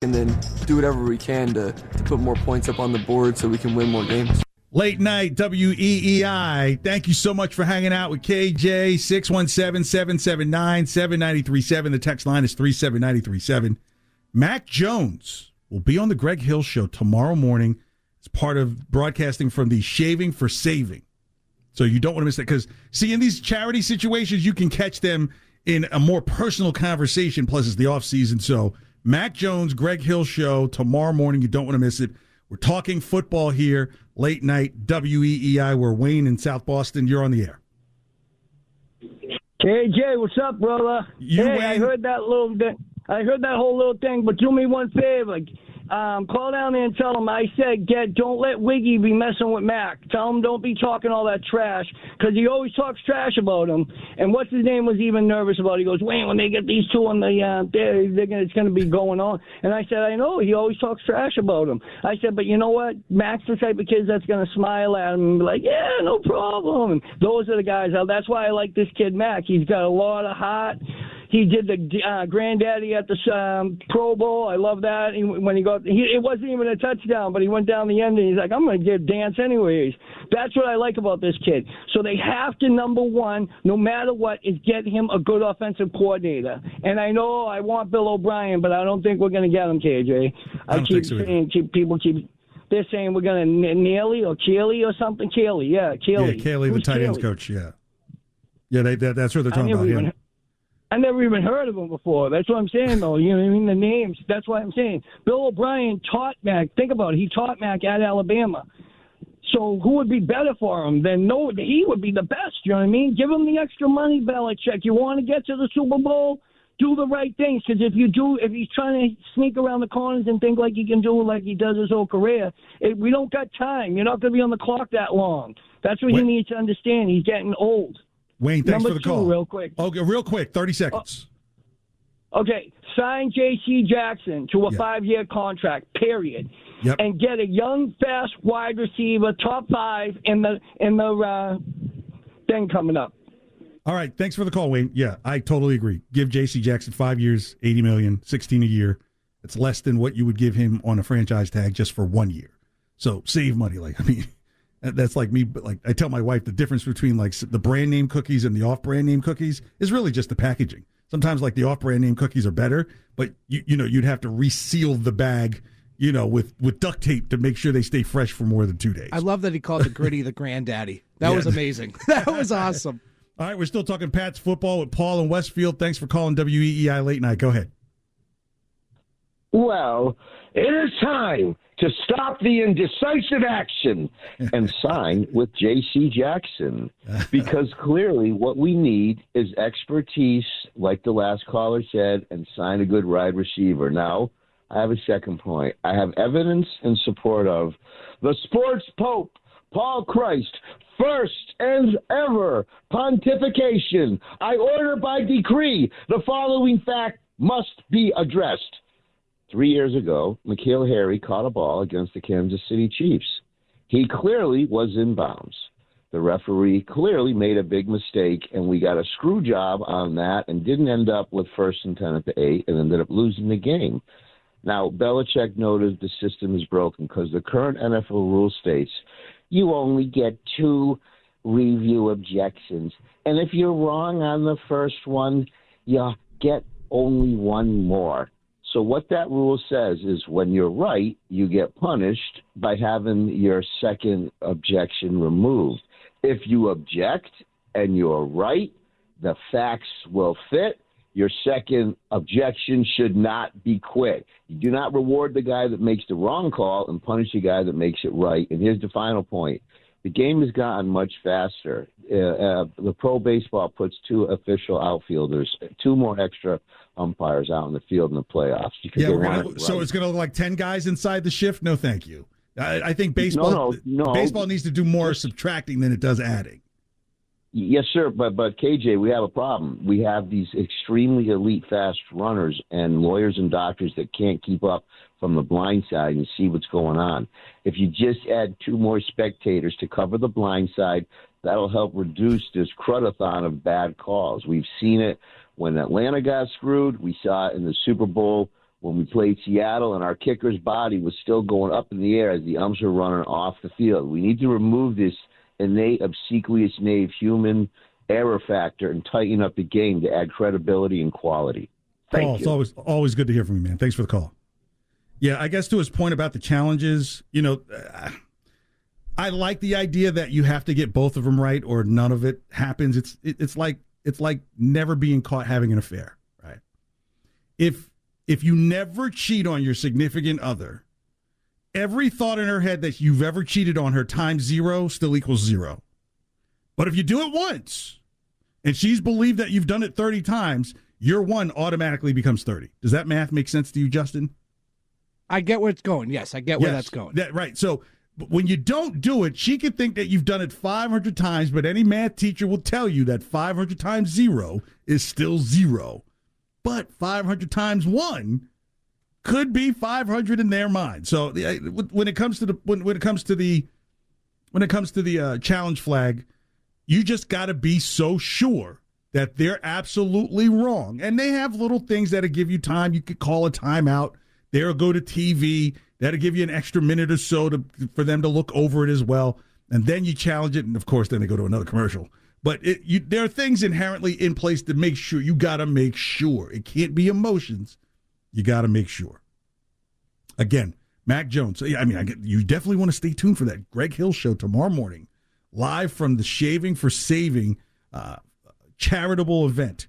and then do whatever we can to put more points up on the board so we can win more games. Late night WEEI. Thank you so much for hanging out with KJ. 617-779-7937. The text line is 37937. Mac Jones will be on the Greg Hill Show tomorrow morning as part of broadcasting from the Shaving for Saving. So you don't want to miss that because, see, in these charity situations, you can catch them in a more personal conversation. Plus, it's the off season. So Mac Jones, Greg Hill Show tomorrow morning. You don't want to miss it. We're talking football here, late night WEEI. We're Wayne in South Boston. You're on the air. KJ, what's up, brother? Wayne? I heard that whole little thing, but do me one favor. Call down there and tell him I said, don't let Wiggy be messing with Mac. Tell him don't be talking all that trash, because he always talks trash about him. And what's his name was even nervous about it. He goes, Wayne, when they get these two on the it's going to be going on. And I said, I know, he always talks trash about him. I said, but you know what? Mac's the type of kid that's going to smile at him and be like, yeah, no problem. And those are the guys. That's why I like this kid, Mac. He's got a lot of heart. He did the granddaddy at the Pro Bowl. I love that. It wasn't even a touchdown, but he went down the end and he's like, I'm going to get dance anyways. That's what I like about this kid. So they have to, number one, no matter what, is get him a good offensive coordinator. And I know I want Bill O'Brien, but I don't think we're going to get him, KJ. They're saying we're going to Neely or Keely or something. Keely, yeah, Keely. Yeah, Keely, the tight ends coach, yeah. Yeah, that's what they're talking about, yeah. I never even heard of him before. That's what I'm saying, though. You know what I mean? The names. That's why I'm saying. Bill O'Brien taught Mac. Think about it. He taught Mac at Alabama. So who would be better for him than he would be the best. You know what I mean? Give him the extra money, Belichick. You want to get to the Super Bowl? Do the right things. Because if he's trying to sneak around the corners and think like he can do it like he does his whole career, we don't got time. You're not going to be on the clock that long. That's what he needs to understand. He's getting old. Wayne, thanks for the call. Real quick. Okay, real quick, 30 seconds. Okay, sign J.C. Jackson to a 5-year contract, period. Yep. And get a young, fast wide receiver, top 5 in the thing coming up. All right, thanks for the call, Wayne. Yeah, I totally agree. Give J.C. Jackson 5 years, $80 million, $16 a year. It's less than what you would give him on a franchise tag just for 1 year. So save money. That's like me. Like I tell my wife, the difference between like the brand name cookies and the off brand name cookies is really just the packaging. Sometimes like the off brand name cookies are better, but you'd have to reseal the bag, with duct tape to make sure they stay fresh for more than 2 days. I love that he called the Gritty the granddaddy. That was amazing. That was awesome. All right, we're still talking Pats football with Paul in Westfield. Thanks for calling WEEI Late Night. Go ahead. Well, it is time to stop the indecisive action and sign with J.C. Jackson, because clearly what we need is expertise, like the last caller said, and sign a good wide receiver. Now, I have a second point. I have evidence in support of the sports pope, Paul Christ, first and ever pontification. I order by decree the following fact must be addressed. 3 years ago, N'Keal Harry caught a ball against the Kansas City Chiefs. He clearly was in bounds. The referee clearly made a big mistake, and we got a screw job on that and didn't end up with 1st and 10 at the 8 and ended up losing the game. Now, Belichick noted the system is broken because the current NFL rule states you only get 2 review objections. And if you're wrong on the first one, you get only 1 more. So what that rule says is when you're right, you get punished by having your second objection removed. If you object and you're right, the facts will fit. Your second objection should not be quit. You do not reward the guy that makes the wrong call and punish the guy that makes it right. And here's the final point. The game has gotten much faster. The pro baseball puts 2 official outfielders, 2 more extra umpires out in the field in the playoffs. So it's going to look like 10 guys inside the shift? No, thank you. I think baseball baseball needs to do more subtracting than it does adding. Yes, sir. But KJ, we have a problem. We have these extremely elite fast runners and lawyers and doctors that can't keep up from the blind side and see what's going on. If you just add 2 more spectators to cover the blind side, that'll help reduce this crudathon of bad calls. We've seen it when Atlanta got screwed. We saw it in the Super Bowl when we played Seattle and our kicker's body was still going up in the air as the umps were running off the field. We need to remove this innate, obsequious, naive human error factor and tighten up the game to add credibility and quality. Thank Paul, you. it's always good to hear from you, man. Thanks for the call. Yeah, I guess to his point about the challenges, I like the idea that you have to get both of them right or none of it happens. It's like never being caught having an affair, right? If you never cheat on your significant other, every thought in her head that you've ever cheated on her times 0 still equals 0. But if you do it once and she's believed that you've done it 30 times, your 1 automatically becomes 30. Does that math make sense to you, Justin? I get where it's going. Yes, I get where that's going. Right. So when you don't do it, she could think that you've done it 500 times, but any math teacher will tell you that 500 times 0 is still 0. But 500 times 1 could be 500 in their mind. So when it comes to the challenge flag, you just got to be so sure that they're absolutely wrong. And they have little things that'll give you time. You could call a timeout. They'll go to TV. That'll give you an extra minute or so for them to look over it as well. And then you challenge it. And, of course, then they go to another commercial. But there are things inherently in place to make sure. You got to make sure. It can't be emotions. You got to make sure. Again, Mac Jones. You definitely want to stay tuned for that Greg Hill show tomorrow morning, live from the Shaving for Saving charitable event.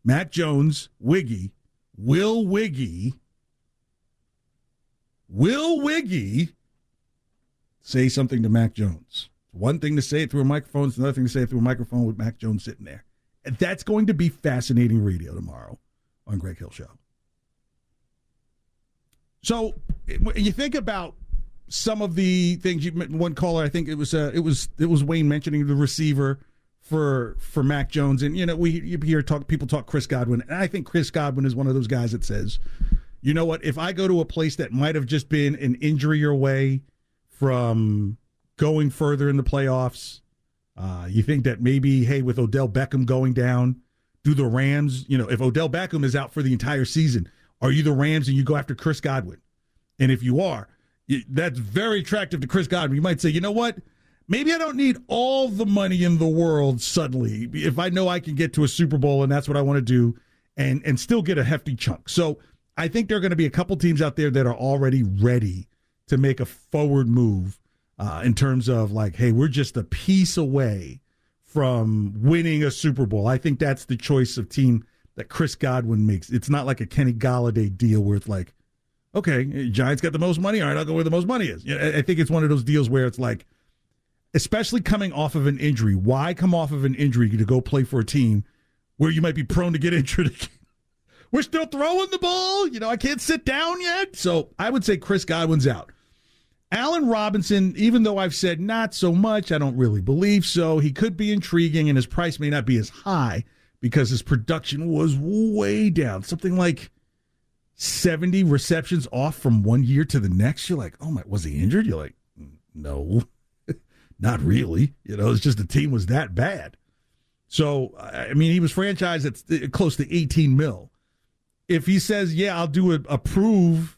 Mac Jones, Wiggy, Will Wiggy say something to Mac Jones. One thing to say it through a microphone, it's another thing to say it through a microphone with Mac Jones sitting there. And that's going to be fascinating radio tomorrow on Greg Hill Show. So when you think about some of the things, one caller, I think it was Wayne mentioning the receiver for Mac Jones, and you hear people talk Chris Godwin, and I think Chris Godwin is one of those guys that says, you know what, if I go to a place that might have just been an injury away from going further in the playoffs, you think that maybe, hey, with Odell Beckham going down, do the Rams, if Odell Beckham is out for the entire season, are you the Rams and you go after Chris Godwin? And if you are, that's very attractive to Chris Godwin. You might say, you know what, maybe I don't need all the money in the world suddenly if I know I can get to a Super Bowl and that's what I want to do and still get a hefty chunk. So I think there are going to be a couple teams out there that are already ready to make a forward move in terms of like, hey, we're just a piece away from winning a Super Bowl. I think that's the choice of team that Chris Godwin makes. It's not like a Kenny Golladay deal where it's like, okay, Giants got the most money. All right, I'll go where the most money is. I think it's one of those deals where it's like, especially coming off of an injury, why come off of an injury to go play for a team where you might be prone to get injured again? We're still throwing the ball. I can't sit down yet. So I would say Chris Godwin's out. Allen Robinson, even though I've said not so much, I don't really believe so. He could be intriguing, and his price may not be as high because his production was way down. Something like 70 receptions off from one year to the next. You're like, oh my, was he injured? You're like, no, not really. It's just the team was that bad. So, he was franchised at close to 18 mil. If he says, yeah, I'll do a prove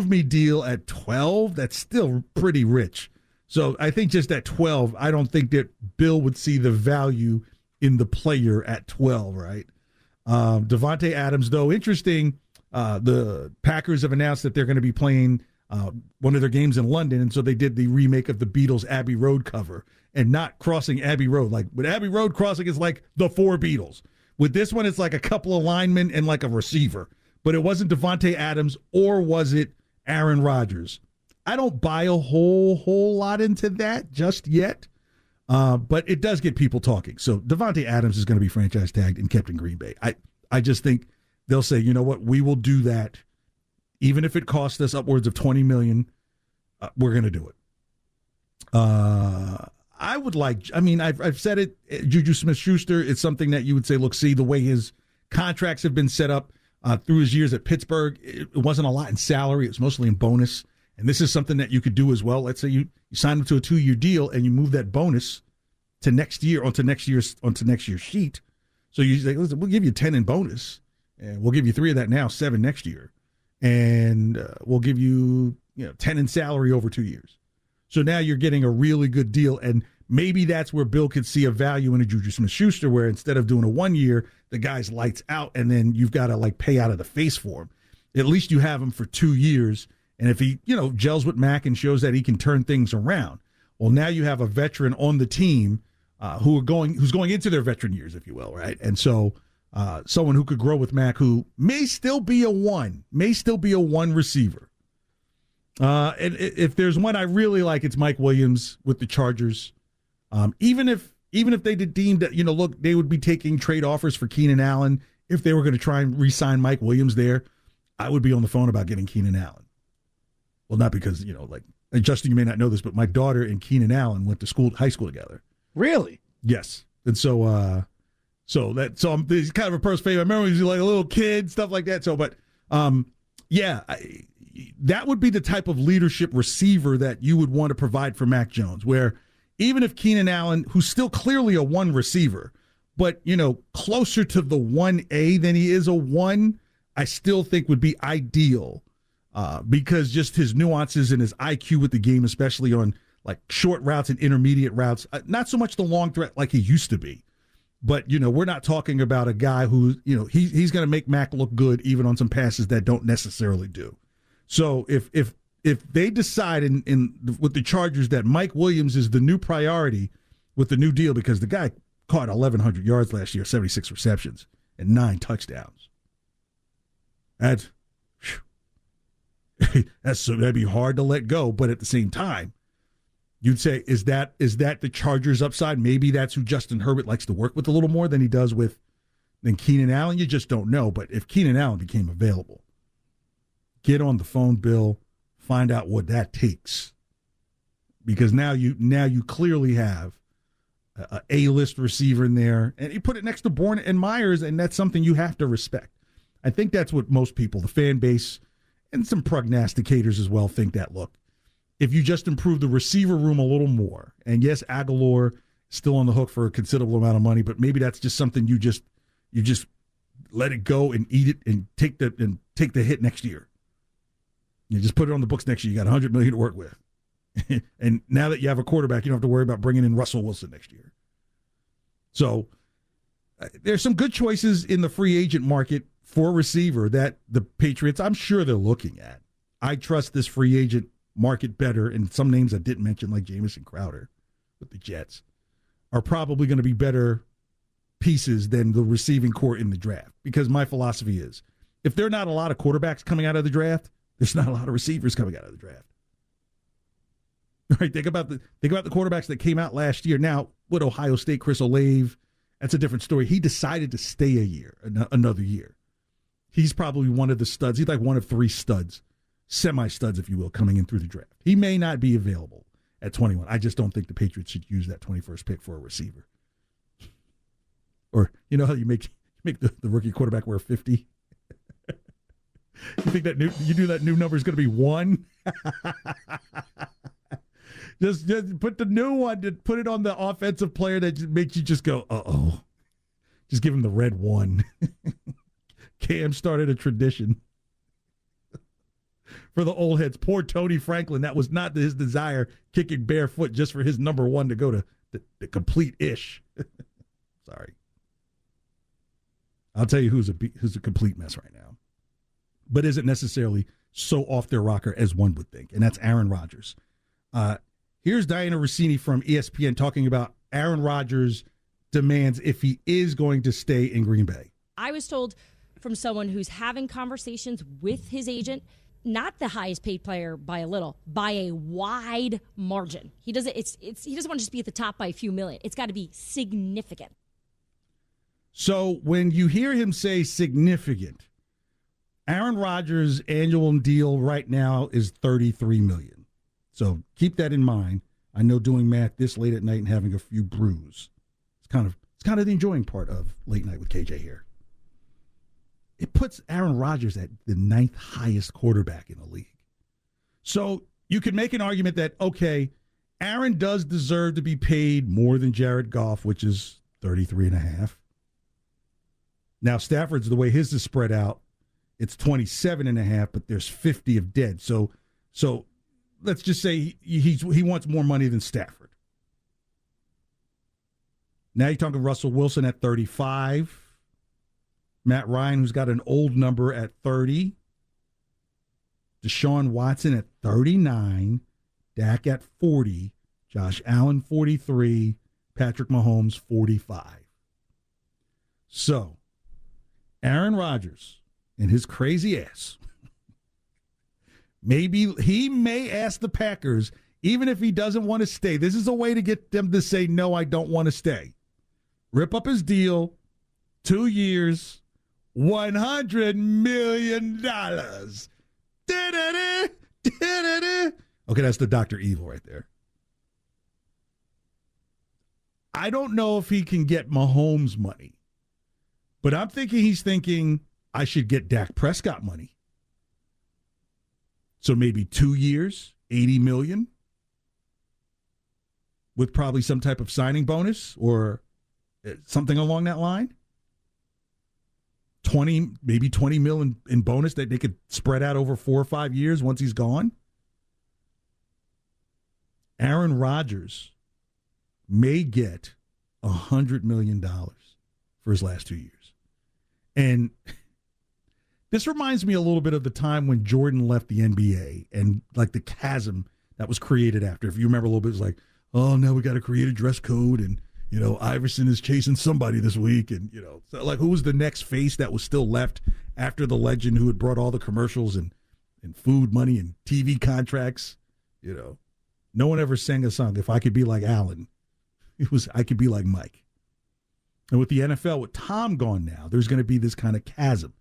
me deal at 12, that's still pretty rich. So I think just at 12, I don't think that Bill would see the value in the player at 12, right? Devontae Adams, though, interesting. The Packers have announced that they're going to be playing one of their games in London, and so they did the remake of the Beatles' Abbey Road cover and not crossing Abbey Road. Like with Abbey Road crossing, it's like the four Beatles. With this one, it's like a couple of linemen and like a receiver. But it wasn't Devontae Adams or was it Aaron Rodgers? I don't buy a whole lot into that just yet, but it does get people talking. So Devontae Adams is going to be franchise tagged and kept in Green Bay. I just think they'll say, you know what, we will do that. Even if it costs us upwards of $20 million, we're going to do it. I've said it, Juju Smith-Schuster, it's something that you would say, look, see the way his contracts have been set up through his years at Pittsburgh, it wasn't a lot in salary. It was mostly in bonus. And this is something that you could do as well. Let's say you sign him to a 2-year deal and you move that bonus to next year onto next year's sheet. So you say, listen, we'll give you 10 in bonus and we'll give you 3 of that now, 7 next year. and we'll give you 10 in salary over 2 years. So now you're getting a really good deal, and maybe that's where Bill could see a value in a Juju Smith-Schuster, where instead of doing a 1 year, the guy's lights out, and then you've got to pay out of the face for him. At least you have him for 2 years, and if he gels with Mac and shows that he can turn things around, well, now you have a veteran on the team who's going into their veteran years, if you will, right? And so someone who could grow with Mac, who may still be a one receiver. And if there's one I really like, it's Mike Williams with the Chargers. Even if they deemed that, look, they would be taking trade offers for Keenan Allen if they were going to try and re-sign Mike Williams there, I would be on the phone about getting Keenan Allen. Well, not because, and Justin, you may not know this, but my daughter and Keenan Allen went to high school together. Really? Yes. And so he's kind of a personal favorite. I remember he was like a little kid, stuff like that. So, but that would be the type of leadership receiver that you would want to provide for Mac Jones, where even if Keenan Allen, who's still clearly a one receiver, but, closer to the 1A than he is a one, I still think would be ideal because just his nuances and his IQ with the game, especially on short routes and intermediate routes, not so much the long threat like he used to be. But, we're not talking about a guy who, he's going to make Mac look good even on some passes that don't necessarily do. So if they decide with the Chargers that Mike Williams is the new priority with the new deal, because the guy caught 1,100 yards last year, 76 receptions, and 9 touchdowns. That'd be hard to let go, but at the same time, you'd say, is that the Chargers' upside? Maybe that's who Justin Herbert likes to work with a little more than he does than Keenan Allen. You just don't know. But if Keenan Allen became available, get on the phone, Bill, find out what that takes, because now you clearly have a A-list receiver in there, and you put it next to Bourne and Myers, and that's something you have to respect. I think that's what most people, the fan base, and some prognosticators as well, think that, look, if you just improve the receiver room a little more, and yes, Aguilar is still on the hook for a considerable amount of money, but maybe that's just something you just let it go and eat it and take the hit next year. You just put it on the books next year. You got $100 million to work with. And now that you have a quarterback, you don't have to worry about bringing in Russell Wilson next year. So there's some good choices in the free agent market for a receiver that the Patriots, I'm sure they're looking at. I trust this free agent market better, and some names I didn't mention, like Jamison Crowder with the Jets, are probably going to be better pieces than the receiving core in the draft. Because my philosophy is, if there are not a lot of quarterbacks coming out of the draft, there's not a lot of receivers coming out of the draft. Right? Think about the quarterbacks that came out last year. Now, with Ohio State, Chris Olave, that's a different story. He decided to stay another year. He's probably one of the studs. He's like one of 3 studs, semi-studs, if you will, coming in through the draft. He may not be available at 21. I just don't think the Patriots should use that 21st pick for a receiver. Or, how you make the rookie quarterback wear 50? You think that new number is going to be 1? Just put the new one, put it on the offensive player that makes you just go, uh-oh. Just give him the red 1. Cam started a tradition for the old heads. Poor Tony Franklin. That was not his desire, kicking barefoot just for his number 1 to go to the complete-ish. Sorry. I'll tell you who's a complete mess right now, but isn't necessarily so off their rocker as one would think, and that's Aaron Rodgers. Here's Diana Rossini from ESPN talking about Aaron Rodgers' demands if he is going to stay in Green Bay. I was told from someone who's having conversations with his agent, not the highest paid player by a little, by a wide margin. He doesn't want to just be at the top by a few million. It's got to be significant. So when you hear him say significant, Aaron Rodgers' annual deal right now is $33 million. So keep that in mind. I know doing math this late at night and having a few brews. It's kind of the enjoying part of late night with KJ here. It puts Aaron Rodgers at the 9th highest quarterback in the league. So you can make an argument that, okay, Aaron does deserve to be paid more than Jared Goff, which is 33.5. Now Stafford's, the way his is spread out, it's 27.5, but there's 50 of dead. So let's just say he wants more money than Stafford. Now you're talking Russell Wilson at 35. Matt Ryan, who's got an old number, at 30. Deshaun Watson at 39. Dak at 40. Josh Allen, 43. Patrick Mahomes, 45. So, Aaron Rodgers and his crazy ass, maybe he may ask the Packers, even if he doesn't want to stay. This is a way to get them to say, no, I don't want to stay. Rip up his deal, 2 years, $100 million. Da-da-da, da-da-da. Okay, that's the Dr. Evil right there. I don't know if he can get Mahomes money, but I'm thinking he's thinking I should get Dak Prescott money. So maybe 2 years, $80 million, with probably some type of signing bonus or something along that line. 20 million in bonus that they could spread out over 4 or 5 years once he's gone. Aaron Rodgers may get $100 million for his last 2 years. And this reminds me a little bit of the time when Jordan left the NBA and like the chasm that was created after. If you remember a little bit, it was like, oh, now we got to create a dress code and, you know, Iverson is chasing somebody this week. And, you know, so like who was the next face that was still left after the legend who had brought all the commercials and food money and TV contracts? You know, no one ever sang a song, if I could be like Allen, it was I could be like Mike. And with the NFL, with Tom gone now, there's going to be this kind of chasm.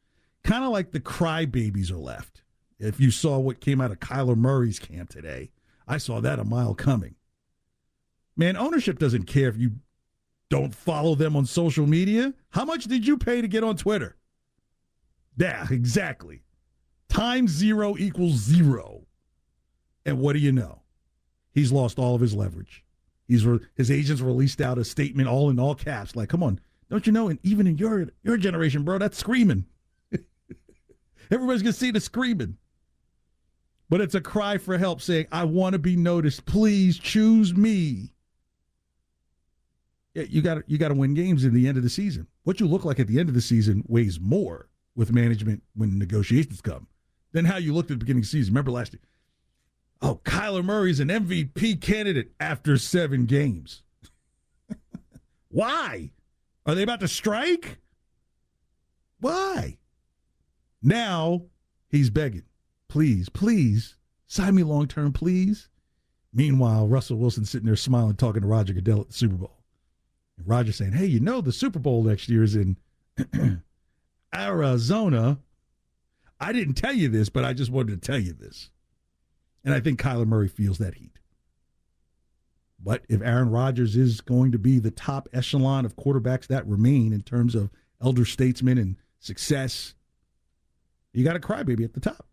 Kind of like the crybabies are left. If you saw what came out of Kyler Murray's camp today, I saw that a mile coming. Man, ownership doesn't care if you don't follow them on social media. How much did you pay to get on Twitter? Yeah, exactly. Times 0 equals 0. And what do you know? He's lost all of his leverage. His agents released out a statement all in all caps. Like, come on, don't you know? And even in your generation, bro, that's screaming. Everybody's going to see the screaming. But it's a cry for help saying, I want to be noticed. Please choose me. Yeah, you got to win games in the end of the season. What you look like at the end of the season weighs more with management when negotiations come than how you looked at the beginning of the season. Remember last year? Oh, Kyler Murray's an MVP candidate after 7 games. Why? Are they about to strike? Why? Now he's begging, please, please, sign me long-term, please. Meanwhile, Russell Wilson's sitting there smiling, talking to Roger Goodell at the Super Bowl. And Roger saying, hey, you know the Super Bowl next year is in Arizona. I didn't tell you this, but I just wanted to tell you this. And I think Kyler Murray feels that heat. But if Aaron Rodgers is going to be the top echelon of quarterbacks that remain in terms of elder statesmen and success, you got a crybaby at the top.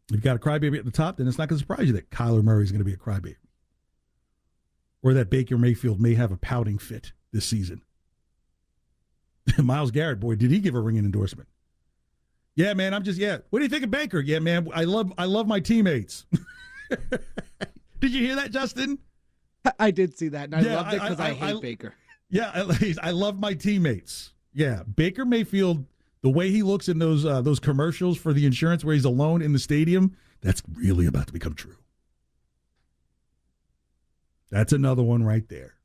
If you've got a crybaby at the top, then it's not going to surprise you that Kyler Murray is going to be a crybaby. Or that Baker Mayfield may have a pouting fit this season. Myles Garrett, boy, did he give a ringing endorsement. Yeah, man, what do you think of Baker? Yeah, man, I love my teammates. Did you hear that, Justin? I did see that, and I loved it because I hate Baker. Yeah, I love my teammates. Yeah, Baker Mayfield, the way he looks in those commercials for the insurance where he's alone in the stadium, that's really about to become true. That's another one right there.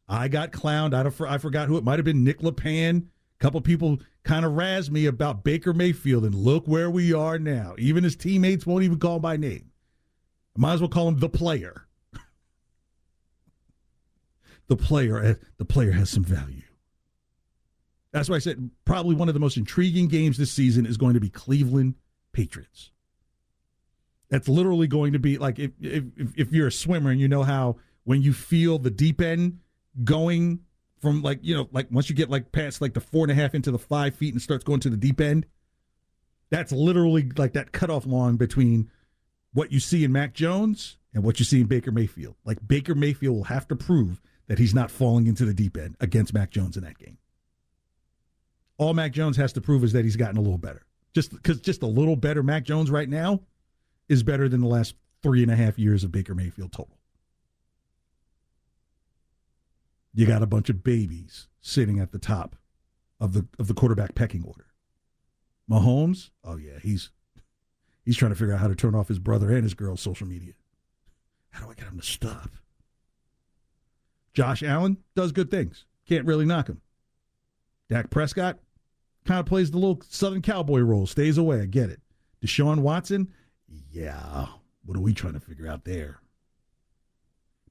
I got clowned. I forgot who it might have been. Nick LePan. A couple people kind of razzed me about Baker Mayfield, and look where we are now. Even his teammates won't even call him by name. I might as well call him the player. The player has some value. That's why I said probably one of the most intriguing games this season is going to be Cleveland Patriots. That's literally going to be like if you're a swimmer and you know how when you feel the deep end going from like once you get like past like the 4.5 into the 5 feet and starts going to the deep end, that's literally like that cutoff line between what you see in Mac Jones and what you see in Baker Mayfield. Like Baker Mayfield will have to prove that he's not falling into the deep end against Mac Jones in that game. All Mac Jones has to prove is that he's gotten a little better. Just a little better Mac Jones right now is better than the last 3.5 years of Baker Mayfield total. You got a bunch of babies sitting at the top of the quarterback pecking order. Mahomes, oh yeah, he's trying to figure out how to turn off his brother and his girl's social media. How do I get him to stop? Josh Allen does good things. Can't really knock him. Dak Prescott kind of plays the little Southern Cowboy role, stays away. I get it. Deshaun Watson, yeah, what are we trying to figure out there?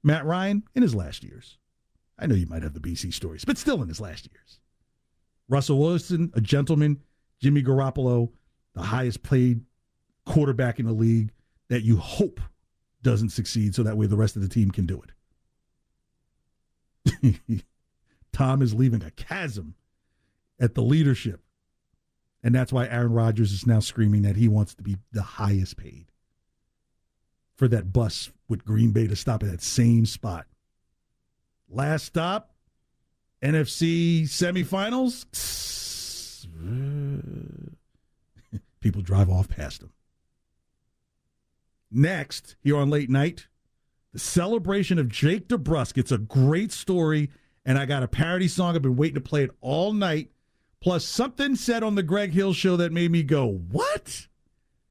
Matt Ryan, in his last years. I know you might have the BC stories, but still in his last years. Russell Wilson, a gentleman. Jimmy Garoppolo, the highest paid quarterback in the league that you hope doesn't succeed so that way the rest of the team can do it. Tom is leaving a chasm at the leadership. And that's why Aaron Rodgers is now screaming that he wants to be the highest paid for that bus with Green Bay to stop at that same spot. Last stop, NFC semifinals. People drive off past him. Next, here on Late Night, the celebration of Jake DeBrusk. It's a great story, and I got a parody song. I've been waiting to play it all night. Plus, something said on the Greg Hill Show that made me go, what?